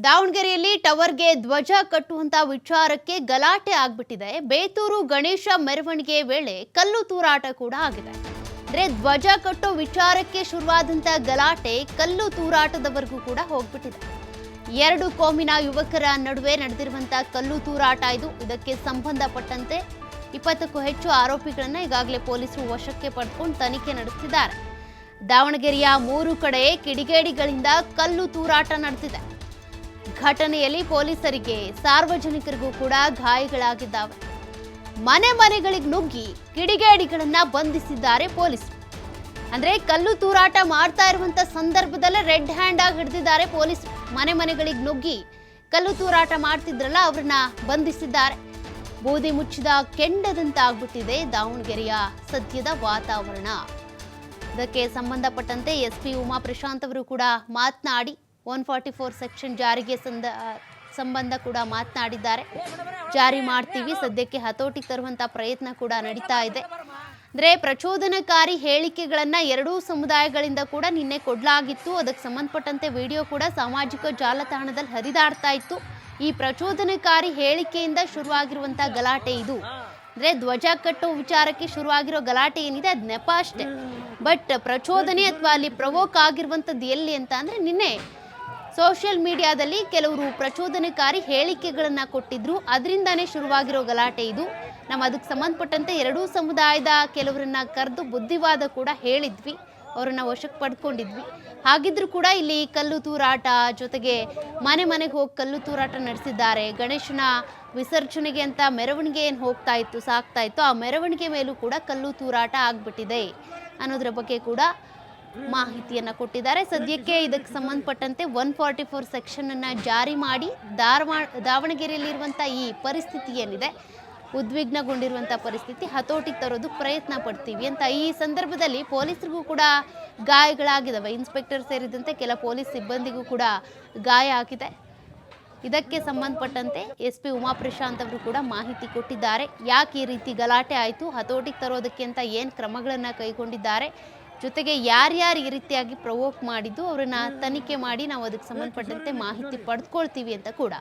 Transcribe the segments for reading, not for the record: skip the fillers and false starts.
ದಾವಣಗೆರೆಯಲ್ಲಿ ಟವರ್ಗೆ ಧ್ವಜ ಕಟ್ಟುವಂತ ವಿಚಾರಕ್ಕೆ ಗಲಾಟೆ ಆಗ್ಬಿಟ್ಟಿದೆ. ಬೇತೂರು ಗಣೇಶ ಮೆರವಣಿಗೆ ವೇಳೆ ಕಲ್ಲು ತೂರಾಟ ಕೂಡ ಆಗಿದೆ. ಅಂದ್ರೆ ಧ್ವಜ ಕಟ್ಟೋ ವಿಚಾರಕ್ಕೆ ಶುರುವಾದಂತ ಗಲಾಟೆ ಕಲ್ಲು ತೂರಾಟದವರೆಗೂ ಕೂಡ ಹೋಗ್ಬಿಟ್ಟಿದೆ. ಎರಡು ಕೋಮಿನ ಯುವಕರ ನಡುವೆ ನಡೆದಿರುವಂತ ಕಲ್ಲು ತೂರಾಟ ಇದು. ಇದಕ್ಕೆ ಸಂಬಂಧಪಟ್ಟಂತೆ 20ಕ್ಕೂ ಹೆಚ್ಚು ಆರೋಪಿಗಳನ್ನ ಈಗಾಗಲೇ ಪೊಲೀಸರು ವಶಕ್ಕೆ ಪಡೆದುಕೊಂಡು ತನಿಖೆ ನಡೆಸುತ್ತಿದ್ದಾರೆ. ದಾವಣಗೆರೆಯ 3 ಕಡೆ ಕಿಡಿಗೇಡಿಗಳಿಂದ ಕಲ್ಲು ತೂರಾಟ ನಡೆದಿದೆ. ಘಟನೆಯಲ್ಲಿ ಪೊಲೀಸರಿಗೆ ಸಾರ್ವಜನಿಕರಿಗೂ ಕೂಡ ಗಾಯಗಳಾಗಿದ್ದಾವೆ. ಮನೆಗಳಿಗೆ ನುಗ್ಗಿ ಕಿಡಿಗೇಡಿಗಳನ್ನ ಬಂಧಿಸಿದ್ದಾರೆ ಪೊಲೀಸರು. ಅಂದ್ರೆ ಕಲ್ಲು ತೂರಾಟ ಮಾಡ್ತಾ ಇರುವಂತ ಸಂದರ್ಭದಲ್ಲೇ ರೆಡ್ ಹ್ಯಾಂಡ್ ಆಗಿ ಹಿಡಿದಿದ್ದಾರೆ ಪೊಲೀಸರು. ಮನೆಗಳಿಗೆ ನುಗ್ಗಿ ಕಲ್ಲು ತೂರಾಟ ಮಾಡ್ತಿದ್ರಲ್ಲ ಅವ್ರನ್ನ ಬಂಧಿಸಿದ್ದಾರೆ. ಬೂದಿ ಮುಚ್ಚಿದ ಕೆಂಡದಂತಾಗ್ಬಿಟ್ಟಿದೆ ದಾವಣಗೆರೆಯ ಸದ್ಯದ ವಾತಾವರಣ. ಇದಕ್ಕೆ ಸಂಬಂಧಪಟ್ಟಂತೆ ಎಸ್ಪಿ ಉಮಾ ಪ್ರಶಾಂತ್ ಅವರು ಕೂಡ ಮಾತನಾಡಿ 144 ಸೆಕ್ಷನ್ ಜಾರಿಗೆ ಸಂಬಂಧ ಕೂಡ ಮಾತನಾಡಿದ್ದಾರೆ. ಜಾರಿ ಮಾಡ್ತೀವಿ, ಸದ್ಯಕ್ಕೆ ಹತೋಟಿಗೆ ತರುವಂತ ಪ್ರಯತ್ನ ಕೂಡ ನಡೀತಾ ಇದೆ. ಅಂದ್ರೆ ಪ್ರಚೋದನಕಾರಿ ಹೇಳಿಕೆಗಳನ್ನ ಎರಡೂ ಸಮುದಾಯಗಳಿಂದ ಕೂಡ ನಿನ್ನೆ ಕೊಡಲಾಗಿತ್ತು. ಅದಕ್ಕೆ ಸಂಬಂಧಪಟ್ಟಂತೆ ವಿಡಿಯೋ ಕೂಡ ಸಾಮಾಜಿಕ ಜಾಲತಾಣದಲ್ಲಿ ಹರಿದಾಡ್ತಾ ಇತ್ತು. ಈ ಪ್ರಚೋದನಕಾರಿ ಹೇಳಿಕೆಯಿಂದ ಶುರುವಾಗಿರುವಂತ ಗಲಾಟೆ ಇದು. ಅಂದ್ರೆ ಧ್ವಜ ಕಟ್ಟೋ ವಿಚಾರಕ್ಕೆ ಶುರುವಾಗಿರೋ ಗಲಾಟೆ ಏನಿದೆ ಅದು ನೆಪ ಅಷ್ಟೇ. ಬಟ್ ಪ್ರಚೋದನೆ ಅಥವಾ ಅಲ್ಲಿ ಪ್ರವೋಕ್ ಆಗಿರುವಂಥದ್ದು ಎಲ್ಲಿ ಅಂತ ಅಂದ್ರೆ ನಿನ್ನೆ ಸೋಷಿಯಲ್ ಮೀಡಿಯಾದಲ್ಲಿ ಕೆಲವರು ಪ್ರಚೋದನಕಾರಿ ಹೇಳಿಕೆಗಳನ್ನ ಕೊಟ್ಟಿದ್ರು. ಅದರಿಂದಾನೇ ಶುರುವಾಗಿರೋ ಗಲಾಟೆ ಇದು. ನಾವು ಅದಕ್ಕೆ ಸಂಬಂಧಪಟ್ಟಂತೆ ಎರಡೂ ಸಮುದಾಯದ ಕೆಲವರನ್ನ ಕರೆದು ಬುದ್ಧಿವಾದ ಕೂಡ ಹೇಳಿದ್ವಿ, ಅವರನ್ನ ವಶಕ್ಕೆ ಪಡ್ಕೊಂಡಿದ್ವಿ. ಹಾಗಿದ್ರೂ ಕೂಡ ಇಲ್ಲಿ ಕಲ್ಲು ತೂರಾಟ ಜೊತೆಗೆ ಮನೆಗೆ ಹೋಗಿ ಕಲ್ಲು ತೂರಾಟ ನಡೆಸಿದ್ದಾರೆ. ಗಣೇಶನ ವಿಸರ್ಜನೆಗೆ ಅಂತ ಮೆರವಣಿಗೆ ಏನು ಸಾಗ್ತಾ ಇತ್ತು ಆ ಮೆರವಣಿಗೆ ಮೇಲೂ ಕೂಡ ಕಲ್ಲು ತೂರಾಟ ಆಗ್ಬಿಟ್ಟಿದೆ ಅನ್ನೋದ್ರ ಬಗ್ಗೆ ಕೂಡ ಮಾಹಿತಿಯನ್ನ ಕೊಟ್ಟಿದ್ದಾರೆ. ಸದ್ಯಕ್ಕೆ ಇದಕ್ಕೆ ಸಂಬಂಧಪಟ್ಟಂತೆ 144 ಸೆಕ್ಷನ್ ಅನ್ನ ಜಾರಿ ಮಾಡಿ ದಾವಣಗೆರೆಯಲ್ಲಿರುವಂಥ ಈ ಪರಿಸ್ಥಿತಿ ಏನಿದೆ, ಉದ್ವಿಗ್ನಗೊಂಡಿರುವಂಥ ಪರಿಸ್ಥಿತಿ ಹತೋಟಿಗೆ ತರೋದು ಪ್ರಯತ್ನ ಪಡ್ತೀವಿ ಅಂತ. ಈ ಸಂದರ್ಭದಲ್ಲಿ ಪೊಲೀಸರಿಗೂ ಕೂಡ ಗಾಯಗಳಾಗಿದ್ದಾವೆ. ಇನ್ಸ್ಪೆಕ್ಟರ್ ಸೇರಿದಂತೆ ಕೆಲ ಪೊಲೀಸ್ ಸಿಬ್ಬಂದಿಗೂ ಕೂಡ ಗಾಯ ಆಗಿದೆ. ಇದಕ್ಕೆ ಸಂಬಂಧಪಟ್ಟಂತೆ ಎಸ್ಪಿ ಉಮಾ ಪ್ರಶಾಂತ್ ಅವರು ಕೂಡ ಮಾಹಿತಿ ಕೊಟ್ಟಿದ್ದಾರೆ. ಯಾಕೆ ಈ ರೀತಿ ಗಲಾಟೆ ಆಯಿತು, ಹತೋಟಿಗೆ ತರೋದಕ್ಕೆ ಅಂತ ಏನು ಕ್ರಮಗಳನ್ನು ಕೈಗೊಂಡಿದ್ದಾರೆ, ಜೊತೆಗೆ ಯಾರ್ಯಾರು ಈ ರೀತಿಯಾಗಿ ಪ್ರವೋಕ್ ಮಾಡಿದ್ದು ಅವರನ್ನ ತನಿಖೆ ಮಾಡಿ ನಾವು ಅದಕ್ಕೆ ಸಂಬಂಧಪಟ್ಟಂತೆ ಮಾಹಿತಿ ಪಡೆದುಕೊಳ್ತೀವಿ ಅಂತ ಕೂಡ.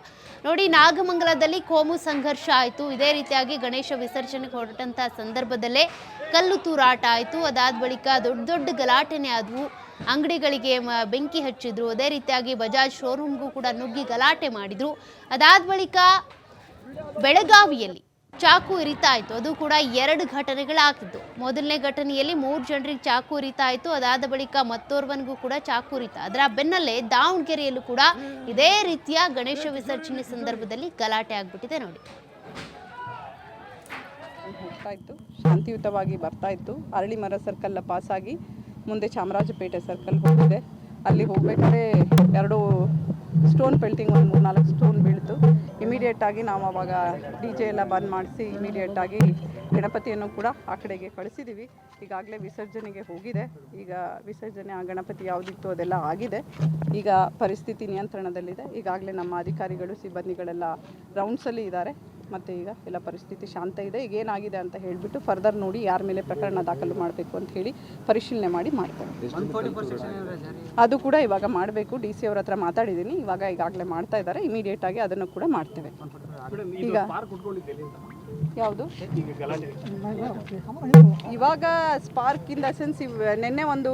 ನೋಡಿ, ನಾಗಮಂಗಲದಲ್ಲಿ ಕೋಮು ಸಂಘರ್ಷ ಆಯಿತು. ಇದೇ ರೀತಿಯಾಗಿ ಗಣೇಶ ವಿಸರ್ಜನೆಗೆ ಹೊರಟಂಥ ಸಂದರ್ಭದಲ್ಲೇ ಕಲ್ಲು ತೂರಾಟ ಆಯಿತು. ಅದಾದ ಬಳಿಕ ದೊಡ್ಡ ಗಲಾಟೆನೇ ಆದವು. ಅಂಗಡಿಗಳಿಗೆ ಬೆಂಕಿ ಹಚ್ಚಿದ್ರು. ಅದೇ ರೀತಿಯಾಗಿ ಬಜಾಜ್ ಶೋರೂಮ್ಗೂ ಕೂಡ ನುಗ್ಗಿ ಗಲಾಟೆ ಮಾಡಿದ್ರು. ಅದಾದ ಬಳಿಕ ಬೆಳಗಾವಿಯಲ್ಲಿ ಚಾಕು ಇರಿತಾ ಇತ್ತು. ಅದು ಕೂಡ 2 ಘಟನೆಗಳಾಗಿದ್ದು. ಮೊದಲನೇ ಘಟನೆಯಲ್ಲಿ 3 ಜನರಿಗೆ ಚಾಕು ಇರಿತಾ ಇತ್ತು. ಅದಾದ ಬಳಿಕ ಮತ್ತೋರ್ವನಿಗೂ ಕೂಡ ಚಾಕು ಇರಿತ. ಅದರ ಬೆನ್ನಲ್ಲೇ ದಾವಣಗೆರೆಯಲ್ಲೂ ಕೂಡ ಇದೇ ರೀತಿಯ ಗಣೇಶ ವಿಸರ್ಜನೆ ಸಂದರ್ಭದಲ್ಲಿ ಗಲಾಟೆ ಆಗ್ಬಿಟ್ಟಿದೆ. ನೋಡಿ, ಹೋಗ್ತಾ ಇತ್ತು, ಶಾಂತಿಯುತವಾಗಿ ಬರ್ತಾ ಇತ್ತು. ಅರಳಿಮರ ಸರ್ಕಲ್ ಪಾಸಾಗಿ ಮುಂದೆ ಚಾಮರಾಜಪೇಟೆ ಸರ್ಕಲ್ ಹೋಗಿದೆ. ಅಲ್ಲಿ ಹೋಗ್ಬೇಕಾದ್ರೆ 2 ಸ್ಟೋನ್ ಪೆಲ್ಟಿಂಗ್, ಒಂದು 3-4 ಸ್ಟೋನ್ ಬೀಳ್ತು. ಇಮಿಡಿಯೇಟಾಗಿ ನಾವು ಅವಾಗ DJ ಎಲ್ಲ ಬಂದ್ ಮಾಡಿಸಿ ಇಮಿಡಿಯೇಟಾಗಿ ಗಣಪತಿಯನ್ನು ಕೂಡ ಆ ಕಡೆಗೆ ಕಳಿಸಿದ್ದೀವಿ. ಈಗಾಗಲೇ ವಿಸರ್ಜನೆಗೆ ಹೋಗಿದೆ. ಈಗ ವಿಸರ್ಜನೆ ಆ ಗಣಪತಿ ಯಾವುದಿತ್ತು ಅದೆಲ್ಲ ಆಗಿದೆ. ಈಗ ಪರಿಸ್ಥಿತಿ ನಿಯಂತ್ರಣದಲ್ಲಿದೆ. ಈಗಾಗಲೇ ನಮ್ಮ ಅಧಿಕಾರಿಗಳು ಸಿಬ್ಬಂದಿಗಳೆಲ್ಲ ರೌಂಡ್ಸಲ್ಲಿ ಇದ್ದಾರೆ. ಮತ್ತು ಈಗ ಎಲ್ಲ ಪರಿಸ್ಥಿತಿ ಶಾಂತ ಇದೆ. ಈಗ ಏನಾಗಿದೆ ಅಂತ ಹೇಳಿಬಿಟ್ಟು ಫರ್ದರ್ ನೋಡಿ ಯಾರ ಮೇಲೆ ಪ್ರಕರಣ ದಾಖಲು ಮಾಡಬೇಕು ಅಂತ ಹೇಳಿ ಪರಿಶೀಲನೆ ಮಾಡಿ ಮಾಡ್ತಾರೆ. ಅದು ಕೂಡ ಇವಾಗ ಮಾಡಬೇಕು. DC ಅವ್ರ ಹತ್ರ ಮಾತಾಡಿದ್ದೀನಿ. ಈಗಾಗಲೇ ಮಾಡ್ತಾ ಇದ್ದಾರೆ. ಇಮಿಡಿಯೇಟಾಗಿ ಅದನ್ನು ಕೂಡ ಮಾಡ್ತೇವೆ. ಈಗ ಯಾವುದು ಇವಾಗ ಸ್ಪಾರ್ಕ್ ಇನ್ ದ ಸೆನ್ಸ್ ನಿನ್ನೆ ಒಂದು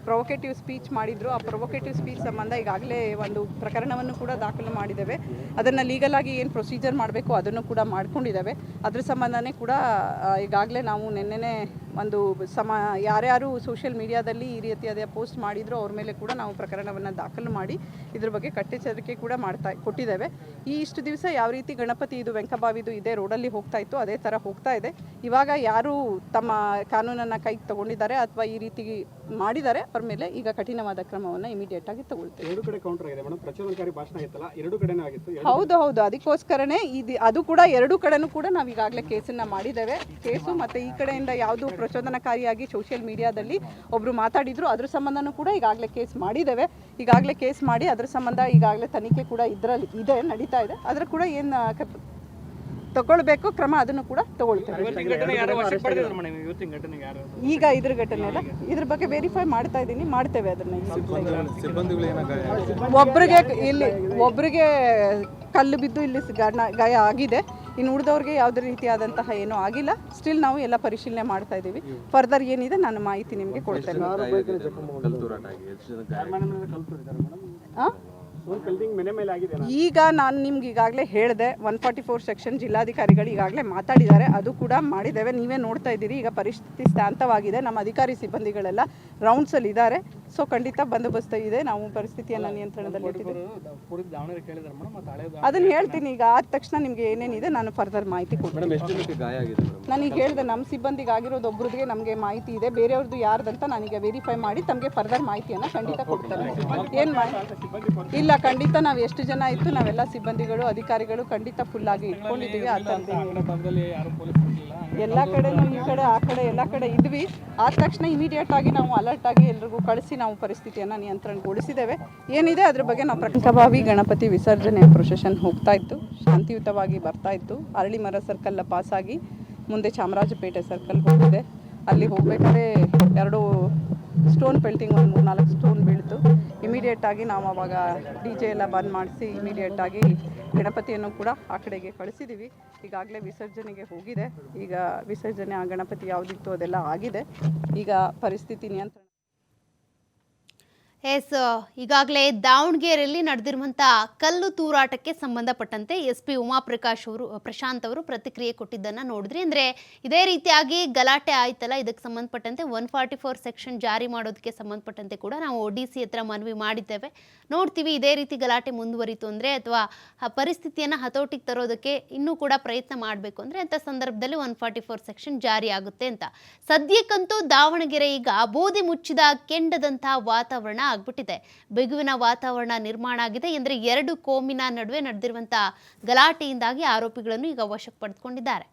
ಪ್ರೊವೊಕೇಟಿವ್ ಸ್ಪೀಚ್ ಮಾಡಿದ್ರು. ಆ ಪ್ರೊವೊಕೇಟಿವ್ ಸ್ಪೀಚ್ ಸಂಬಂಧ ಈಗಾಗಲೇ ಒಂದು ಪ್ರಕರಣವನ್ನು ಕೂಡ ದಾಖಲು ಮಾಡಿದ್ದೇವೆ. ಅದನ್ನು ಲೀಗಲ್ ಆಗಿ ಏನು ಪ್ರೊಸೀಜರ್ ಮಾಡಬೇಕು ಅದನ್ನು ಕೂಡ ಮಾಡ್ಕೊಂಡಿದ್ದೇವೆ. ಅದ್ರ ಸಂಬಂಧನೇ ಕೂಡ ಈಗಾಗಲೇ ನಾವು ನಿನ್ನೆನೇ ಒಂದು ಯಾರ್ಯಾರು ಸೋಷಿಯಲ್ ಮೀಡಿಯಾದಲ್ಲಿ ಈ ರೀತಿಯಾದ ಪೋಸ್ಟ್ ಮಾಡಿದ್ರು ಅವ್ರ ಮೇಲೆ ಕೂಡ ನಾವು ಪ್ರಕರಣವನ್ನು ದಾಖಲು ಮಾಡಿ ಇದ್ರ ಬಗ್ಗೆ ಕಟ್ಟೆಚ್ಚರಿಕೆ ಕೂಡ ಕೊಟ್ಟಿದ್ದೇವೆ. ಇಷ್ಟು ದಿವಸ ಯಾವ ರೀತಿ ಗಣಪತಿ ಇದು ವೆಂಕಬಾವಿದು ಇದೇ ರೋಡಲ್ಲಿ ಹೋಗ್ತಾ ಇತ್ತು ಅದೇ ಥರ ಹೋಗ್ತಾ ಇದೆ. ಇವಾಗ ಯಾರು ತಮ್ಮ ಕಾನೂನನ್ನು ಕೈಗೆ ತಗೊಂಡಿದ್ದಾರೆ ಅಥವಾ ಈ ರೀತಿ ಮಾಡಿದ್ದಾರೆ ಅವ್ರ ಮೇಲೆ ಈಗ ಕಠಿಣವಾದ ಕ್ರಮವನ್ನು ಇಮಿಡಿಯೇಟ್ ಆಗಿ ತಗೊಳ್ತೇವೆ. ಹೌದು, ಅದಕ್ಕೋಸ್ಕರನೇ ಅದು ಕೂಡ 2 ಕಡೆನೂ ಕೂಡ ನಾವು ಈಗಾಗಲೇ ಕೇಸನ್ನು ಮಾಡಿದ್ದೇವೆ. ಕೇಸು ಮತ್ತು ಈ ಕಡೆಯಿಂದ ಯಾವುದು ಪ್ರಚೋದನಕಾರಿಯಾಗಿ ಸೋಷಿಯಲ್ ಮೀಡಿಯಾದಲ್ಲಿ ಒಬ್ಬರು ಮಾತಾಡಿದ್ರು ಅದ್ರ ಸಂಬಂಧನೂ ಕೂಡ ಈಗಾಗಲೇ ಕೇಸ್ ಮಾಡಿದ್ದೇವೆ. ಈಗಾಗಲೇ ಕೇಸ್ ಮಾಡಿ ಅದ್ರ ಸಂಬಂಧ ಈಗಾಗಲೇ ತನಿಖೆ ಕೂಡ ಇದರಲ್ಲಿ ನಡೀತಾ ಇದೆ. ಅದರ ಕೂಡ ಏನು ತಗೊಳ್ಬೇಕು ಕ್ರಮ, ಅದನ್ನು ಕೂಡ ತಗೊಳ್ತೇವೆ. ಈಗ ಇದ್ರ ಘಟನೆ ಅಲ್ಲ, ಇದ್ರ ಬಗ್ಗೆ ವೆರಿಫೈ ಮಾಡ್ತಾ ಇದ್ದೀನಿ, ಮಾಡ್ತೇವೆ ಅದನ್ನ. ಒಬ್ರಿಗೆ ಕಲ್ಲು ಬಿದ್ದು ಇಲ್ಲಿ ಗಾಯ ಆಗಿದೆ, ಇನ್ನು ಉಳಿದವ್ರಿಗೆ ಯಾವುದೇ ರೀತಿಯಾದಂತಹ ಏನೂ ಆಗಿಲ್ಲ. ಸ್ಟಿಲ್ ನಾವು ಎಲ್ಲ ಪರಿಶೀಲನೆ ಮಾಡ್ತಾ ಇದ್ದೀವಿ. ಫರ್ದರ್ ಏನಿದೆ ನಾನು ಮಾಹಿತಿ ನಿಮಗೆ ಕೊಡ್ತೇನೆ. ಈಗ ನಾನು ನಿಮ್ಗೆ ಈಗಾಗಲೇ ಹೇಳಿದೆ, 144 ಸೆಕ್ಷನ್ ಜಿಲ್ಲಾಧಿಕಾರಿಗಳು ಈಗಾಗಲೇ ಮಾತಾಡಿದ್ದಾರೆ, ಅದು ಕೂಡ ಮಾಡಿದ್ದೇವೆ. ನೀವೇ ನೋಡ್ತಾ ಇದ್ದೀರಿ, ಈಗ ಪರಿಸ್ಥಿತಿ ಶಾಂತವಾಗಿದೆ. ನಮ್ಮ ಅಧಿಕಾರಿ ಸಿಬ್ಬಂದಿಗಳೆಲ್ಲ ರೌಂಡ್ಸಲ್ಲಿ ಇದ್ದಾರೆ. ಸೊ ಖಂಡಿತ ಬಂದೋಬಸ್ತ್ ಇದೆ, ನಾವು ಪರಿಸ್ಥಿತಿಯನ್ನು ನಿಯಂತ್ರಣದಲ್ಲಿಟ್ಟಿದ್ದೀವಿ. ಅದನ್ನು ಹೇಳ್ತೀನಿ. ಈಗ ಆದ ತಕ್ಷಣ ನಿಮಗೆ ಏನೇನಿದೆ ನಾನು ಫರ್ದರ್ ಮಾಹಿತಿ ಕೊಡ್ತೀನಿ. ನಾನೀಗ ಹೇಳಿದೆ, ನಮ್ಮ ಸಿಬ್ಬಂದಿಗೆ ಆಗಿರೋದು ಒಬ್ರದ್ದೇ ನಮಗೆ ಮಾಹಿತಿ ಇದೆ, ಬೇರೆಯವ್ರದ್ದು ಯಾರ್ದಂತ ನಾನೀಗ ವೆರಿಫೈ ಮಾಡಿ ತಮಗೆ ಫರ್ದರ್ ಮಾಹಿತಿಯನ್ನು ಖಂಡಿತ ಕೊಡ್ತೇನೆ. ಏನು ಇಲ್ಲ, ಖಂಡಿತ ನಾವು ಎಷ್ಟು ಜನ ಇತ್ತು ನಾವೆಲ್ಲ ಸಿಬ್ಬಂದಿಗಳು ಅಧಿಕಾರಿಗಳು ಖಂಡಿತ ಫುಲ್ ಆಗಿ ಇಟ್ಕೊಂಡಿದ್ದೀವಿ. ಎಲ್ಲ ಕಡೆನೂ ಈ ಕಡೆ ಆ ಕಡೆ ಎಲ್ಲ ಕಡೆ ಇದ್ವಿ. ಆದ ತಕ್ಷಣ ಇಮಿಡಿಯೇಟ್ ಆಗಿ ನಾವು ಅಲರ್ಟ್ ಆಗಿ ಎಲ್ರಿಗೂ ಕಳಿಸಿ ನಾವು ಪರಿಸ್ಥಿತಿಯನ್ನು ನಿಯಂತ್ರಣಗೊಳಿಸಿದ್ದೇವೆ. ಏನಿದೆ ಅದ್ರ ಬಗ್ಗೆ ನಾವು ಪ್ರಮುಖವಾಗಿ ಗಣಪತಿ ವಿಸರ್ಜನೆ ಪ್ರೊಸೆಷನ್ ಹೋಗ್ತಾ ಇತ್ತು, ಶಾಂತಿಯುತವಾಗಿ ಬರ್ತಾ ಇತ್ತು. ಅರಳಿಮರ ಸರ್ಕಲ್ ಪಾಸಾಗಿ ಮುಂದೆ ಚಾಮರಾಜಪೇಟೆ ಸರ್ಕಲ್ ಹೋಗಿದೆ. ಅಲ್ಲಿ ಹೋಗ್ಬೇಕಾದ್ರೆ 2 ಸ್ಟೋನ್ ಪೆಲ್ಟಿಂಗ್, 3-4 ಸ್ಟೋನ್ ಬೀಳ್ತು. ಇಮಿಡಿಯೇಟ್ ಆಗಿ ನಾವು ಅವಾಗ DJ ಎಲ್ಲ ಬಂದ್ ಮಾಡಿಸಿ ಇಮಿಡಿಯೇಟ್ ಆಗಿ ಗಣಪತಿಯನ್ನು ಕೂಡ ಆ ಕಡೆಗೆ ಕಳಿಸಿದ್ದೀವಿ. ಈಗಾಗಲೇ ವಿಸರ್ಜನೆಗೆ ಹೋಗಿದೆ. ಈಗ ವಿಸರ್ಜನೆ ಆ ಗಣಪತಿ ಯಾವುದಿತ್ತು ಅದೆಲ್ಲ ಆಗಿದೆ. ಈಗ ಪರಿಸ್ಥಿತಿ ನಿಯಂತ್ರಣ. ಎಸ್, ಈಗಾಗಲೇ ದಾವಣಗೆರೆಯಲ್ಲಿ ನಡೆದಿರುವಂಥ ಕಲ್ಲು ತೂರಾಟಕ್ಕೆ ಸಂಬಂಧಪಟ್ಟಂತೆ SP ಪ್ರಶಾಂತ್ ಅವರು ಪ್ರತಿಕ್ರಿಯೆ ಕೊಟ್ಟಿದ್ದನ್ನು ನೋಡಿದ್ರಿ. ಅಂದರೆ ಇದೇ ರೀತಿಯಾಗಿ ಗಲಾಟೆ ಆಯ್ತಲ್ಲ, ಇದಕ್ಕೆ ಸಂಬಂಧಪಟ್ಟಂತೆ 144 ಸೆಕ್ಷನ್ ಜಾರಿ ಮಾಡೋದಕ್ಕೆ ಸಂಬಂಧಪಟ್ಟಂತೆ ಕೂಡ ನಾವು ODC ಹತ್ರ ಮನವಿ ಮಾಡಿದ್ದೇವೆ. ನೋಡ್ತೀವಿ ಇದೇ ರೀತಿ ಗಲಾಟೆ ಮುಂದುವರಿತು ಅಂದರೆ ಅಥವಾ ಆ ಪರಿಸ್ಥಿತಿಯನ್ನು ಹತೋಟಿಗೆ ತರೋದಕ್ಕೆ ಇನ್ನೂ ಕೂಡ ಪ್ರಯತ್ನ ಮಾಡಬೇಕು ಅಂದರೆ ಅಂಥ ಸಂದರ್ಭದಲ್ಲಿ 144 ಸೆಕ್ಷನ್ ಜಾರಿ ಆಗುತ್ತೆ ಅಂತ. ಸದ್ಯಕ್ಕಂತೂ ದಾವಣಗೆರೆ ಈಗ ಬೂದಿ ಮುಚ್ಚಿದ ಕೆಂಡದಂಥ ವಾತಾವರಣ ಆಗ್ಬಿಟ್ಟಿದೆ. ಬಿಗುವಿನ ವಾತಾವರಣ ನಿರ್ಮಾಣ ಆಗಿದೆ. ಅಂದರೆ 2 ಕೋಮಿನ ನಡುವೆ ನಡೆದಿರುವಂಥ ಗಲಾಟೆಯಿಂದಾಗಿ ಆರೋಪಿಗಳನ್ನು ಈಗ ವಶಕ್ಕೆ ಪಡೆದುಕೊಂಡಿದ್ದಾರೆ.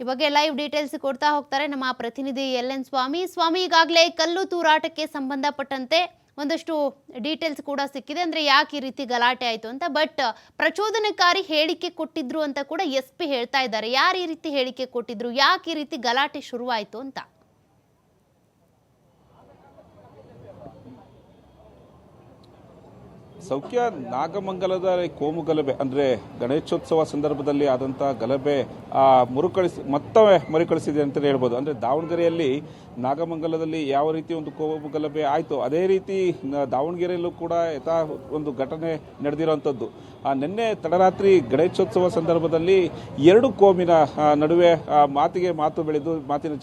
ಈ ಬಗ್ಗೆ ಲೈವ್ ಡೀಟೇಲ್ಸ್ ಕೊಡ್ತಾ ಹೋಗ್ತಾರೆ ನಮ್ಮ ಪ್ರತಿನಿಧಿ LN ಸ್ವಾಮಿ. ಈಗಾಗಲೇ ಕಲ್ಲು ತೂರಾಟಕ್ಕೆ ಸಂಬಂಧಪಟ್ಟಂತೆ ಒಂದಷ್ಟು ಡೀಟೇಲ್ಸ್ ಕೂಡ ಸಿಕ್ಕಿದೆ. ಅಂದರೆ ಯಾಕೆ ಈ ರೀತಿ ಗಲಾಟೆ ಆಯಿತು ಅಂತ. ಬಟ್ ಪ್ರಚೋದನಕಾರಿ ಹೇಳಿಕೆ ಕೊಟ್ಟಿದ್ರು ಅಂತ ಕೂಡ SP ಹೇಳ್ತಾ ಇದ್ದಾರೆ. ಯಾರು ಈ ರೀತಿ ಹೇಳಿಕೆ ಕೊಟ್ಟಿದ್ರು, ಯಾಕೆ ಈ ರೀತಿ ಗಲಾಟೆ ಶುರುವಾಯಿತು ಅಂತ? ಸೌಖ್ಯ, ನಾಗಮಂಗಲದ ಕೋಮು ಗಲಭೆ ಅಂದರೆ ಗಣೇಶೋತ್ಸವ ಸಂದರ್ಭದಲ್ಲಿ ಆದಂಥ ಗಲಭೆ ಮತ್ತೊಮ್ಮೆ ಮರುಕಳಿಸಿದೆ ಅಂತಲೇ ಹೇಳ್ಬೋದು. ಅಂದರೆ ದಾವಣಗೆರೆಯಲ್ಲಿ ನಾಗಮಂಗಲದಲ್ಲಿ ಯಾವ ರೀತಿ ಒಂದು ಕೋಮು ಗಲಭೆ ಆಯಿತು, ಅದೇ ರೀತಿ ದಾವಣಗೆರೆಯಲ್ಲೂ ಕೂಡ ಒಂದು ಘಟನೆ ನಡೆದಿರುವಂಥದ್ದು. ನಿನ್ನೆ ತಡರಾತ್ರಿ ಗಣೇಶೋತ್ಸವ ಸಂದರ್ಭದಲ್ಲಿ 2 ಕೋಮಿನ ನಡುವೆ ಮಾತಿಗೆ ಮಾತು ಬೆಳೆದು ಮಾತಿನ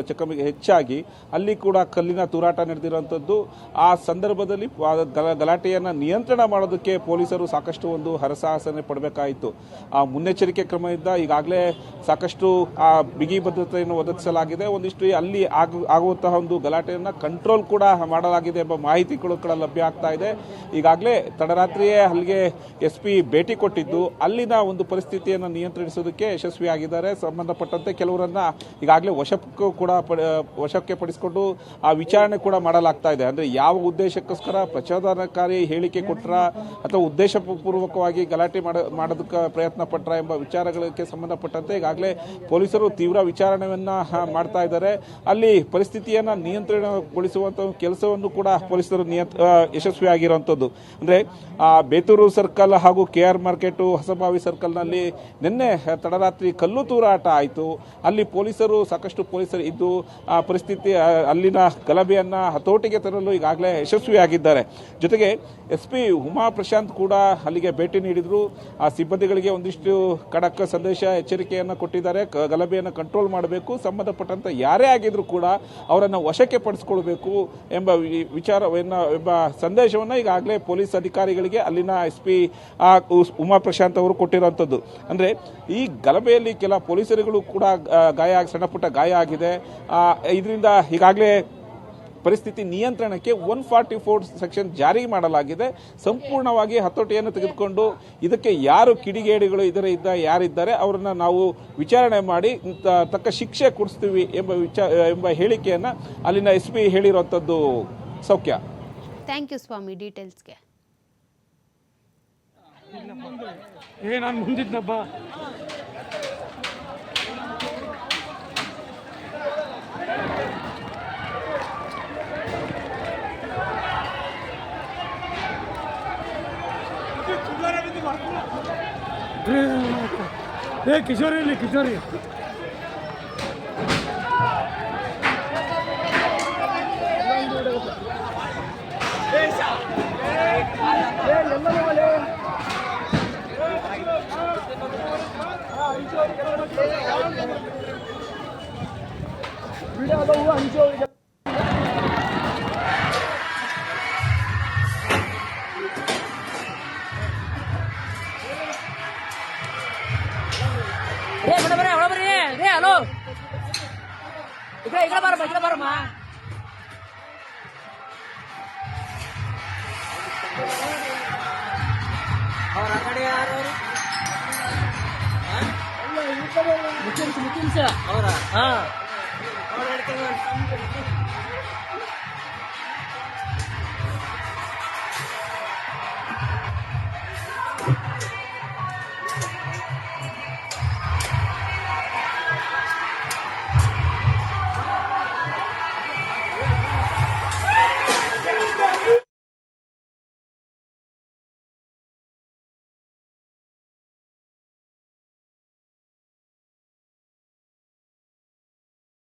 ಚಕಮಕಿ ಹೆಚ್ಚಾಗಿ ಅಲ್ಲಿ ಕೂಡ ಕಲ್ಲಿನ ತೂರಾಟ ನಡೆದಿರುವಂಥದ್ದು. ಆ ಸಂದರ್ಭದಲ್ಲಿ ಗಲಾಟೆಯನ್ನು ನಿಯಂತ್ರಣ ಮಾಡೋದಕ್ಕೆ ಪೊಲೀಸರು ಸಾಕಷ್ಟು ಒಂದು ಹರಸಾಹಸನೆ ಪಡಬೇಕಾಯಿತು. ಆ ಮುನ್ನೆಚ್ಚರಿಕೆ ಕ್ರಮದಿಂದ ಈಗಾಗಲೇ ಸಾಕಷ್ಟು ಬಿಗಿ ಭದ್ರತೆಯನ್ನು ಒದಗಿಸಲಾಗಿದೆ. ಒಂದಿಷ್ಟು ಅಲ್ಲಿ ಆಗುವಂತಹ ಒಂದು ಗಲಾಟೆಯನ್ನು ಕಂಟ್ರೋಲ್ ಕೂಡ ಮಾಡಲಾಗಿದೆ ಎಂಬ ಮಾಹಿತಿಗಳು ಕೂಡ ಲಭ್ಯ ಆಗ್ತಾ ಇದೆ. ಈಗಾಗಲೇ ತಡರಾತ್ರಿಯೇ ಅಲ್ಲಿಗೆ SP ಭೇಟಿ ಕೊಟ್ಟಿದ್ದು ಅಲ್ಲಿನ ಒಂದು ಪರಿಸ್ಥಿತಿಯನ್ನು ನಿಯಂತ್ರಿಸೋದಕ್ಕೆ ಯಶಸ್ವಿಯಾಗಿದ್ದಾರೆ. ಸಂಬಂಧಪಟ್ಟಂತೆ ಕೆಲವರನ್ನ ಈಗಾಗಲೇ ವಶಕ್ಕೆ ಪಡಿಸಿಕೊಂಡು ಆ ವಿಚಾರಣೆ ಕೂಡ ಮಾಡಲಾಗ್ತಾ ಇದೆ. ಅಂದರೆ ಯಾವ ಉದ್ದೇಶಕ್ಕೋಸ್ಕರ ಪ್ರಚೋದನಕಾರಿ ಹೇಳಿಕೆ ಕೊಟ್ಟರ ಅಥವಾ ಉದ್ದೇಶಪೂರ್ವಕವಾಗಿ ಗಲಾಟೆ ಮಾಡೋದಕ್ಕೆ ಪ್ರಯತ್ನ ಪಟ್ಟರ ಎಂಬ ವಿಚಾರಗಳಿಗೆ ಸಂಬಂಧಪಟ್ಟಂತೆ ಈಗಾಗಲೇ ಪೊಲೀಸರು ತೀವ್ರ ವಿಚಾರಣೆಯನ್ನ ಮಾಡ್ತಾ ಇದ್ದಾರೆ. ಅಲ್ಲಿ ಪರಿಸ್ಥಿತಿಯನ್ನು ನಿಯಂತ್ರಣಗೊಳಿಸುವಂಥ ಕೆಲಸವನ್ನು ಕೂಡ ಪೊಲೀಸರು ಯಶಸ್ವಿಯಾಗಿರುವಂಥದ್ದು. ಅಂದರೆ ಬೇತೂರು ಸರ್ಕಲ್ ಹಾಗೂ KR ಮಾರ್ಕೆಟು ಹೊಸಬಾವಿ ಸರ್ಕಲ್ನಲ್ಲಿ ನಿನ್ನೆ ತಡರಾತ್ರಿ ಕಲ್ಲು ತೂರಾಟ ಆಯಿತು. ಅಲ್ಲಿ ಸಾಕಷ್ಟು ಪೊಲೀಸರು ಇದ್ದು ಆ ಪರಿಸ್ಥಿತಿ ಅಲ್ಲಿನ ಗಲಭೆಯನ್ನು ಹತೋಟಿಗೆ ತರಲು ಈಗಾಗಲೇ ಯಶಸ್ವಿಯಾಗಿದ್ದಾರೆ. ಜೊತೆಗೆ SP ಉಮಾ ಪ್ರಶಾಂತ್ ಕೂಡ ಅಲ್ಲಿಗೆ ಭೇಟಿ ನೀಡಿದ್ರು. ಆ ಸಿಬ್ಬಂದಿಗಳಿಗೆ ಒಂದಿಷ್ಟು ಖಡಕ್ ಸಂದೇಶ ಎಚ್ಚರಿಕೆಯನ್ನು ಕೊಟ್ಟಿದ್ದಾರೆ. ಗಲಭೆಯನ್ನು ಕಂಟ್ರೋಲ್ ಮಾಡಬೇಕು, ಸಂಬಂಧಪಟ್ಟಂತ ಯಾರೇ ಆಗಿದ್ರು ಕೂಡ ಅವರನ್ನು ವಶಕ್ಕೆ ಪಡಿಸಿಕೊಳ್ಬೇಕು ಎಂಬ ಎಂಬ ಸಂದೇಶವನ್ನು ಈಗಾಗಲೇ ಪೊಲೀಸ್ ಅಧಿಕಾರಿಗಳಿಗೆ ಅಲ್ಲಿನ SP ಉಮಾ ಪ್ರಶಾಂತ್ ಅವರು ಕೊಟ್ಟಿರುವಂಥದ್ದು. ಅಂದರೆ ಈ ಗಲಭೆಯಲ್ಲಿ ಕೆಲ ಪೊಲೀಸರುಗಳು ಕೂಡ ಸಣ್ಣ ಪುಟ್ಟ ಗಾಯ ಆಗಿದೆ. ಇದರಿಂದ ಈಗಾಗಲೇ ಪರಿಸ್ಥಿತಿ ನಿಯಂತ್ರಣಕ್ಕೆ 144 ಸೆಕ್ಷನ್ ಜಾರಿ ಮಾಡಲಾಗಿದೆ. ಸಂಪೂರ್ಣವಾಗಿ ಹತೋಟಿಯನ್ನು ತೆಗೆದುಕೊಂಡು ಇದಕ್ಕೆ ಯಾರು ಕಿಡಿಗೇಡಿಗಳು ಯಾರಿದ್ದಾರೆ ಅವರನ್ನ ನಾವು ವಿಚಾರಣೆ ಮಾಡಿ ತಕ್ಕ ಶಿಕ್ಷೆ ಕೊಡಿಸ್ತೀವಿ ಎಂಬ ಹೇಳಿಕೆಯನ್ನು ಅಲ್ಲಿನ SP ಹೇಳಿರುವಂಥದ್ದು. ಸೌಖ್ಯ, ಥ್ಯಾಂಕ್ ಯು ಸ್ವಾಮಿ ಡೀಟೇಲ್ಸ್ಗೆ. ನಾನು ಮುಂದಿದ್ನಪ್ಪ. ಕಿಶೋರಿ ಇಲ್ಲಿ ಕಿಶೋರಿ ಹಲೋ ఇక్కడ ಬಾರಮ್ಮ ಅವ್ರ ಆ ಕಡೆ ಯಾರು ಮುಖ್ಯಮಂತ್ರಿ ಅವರ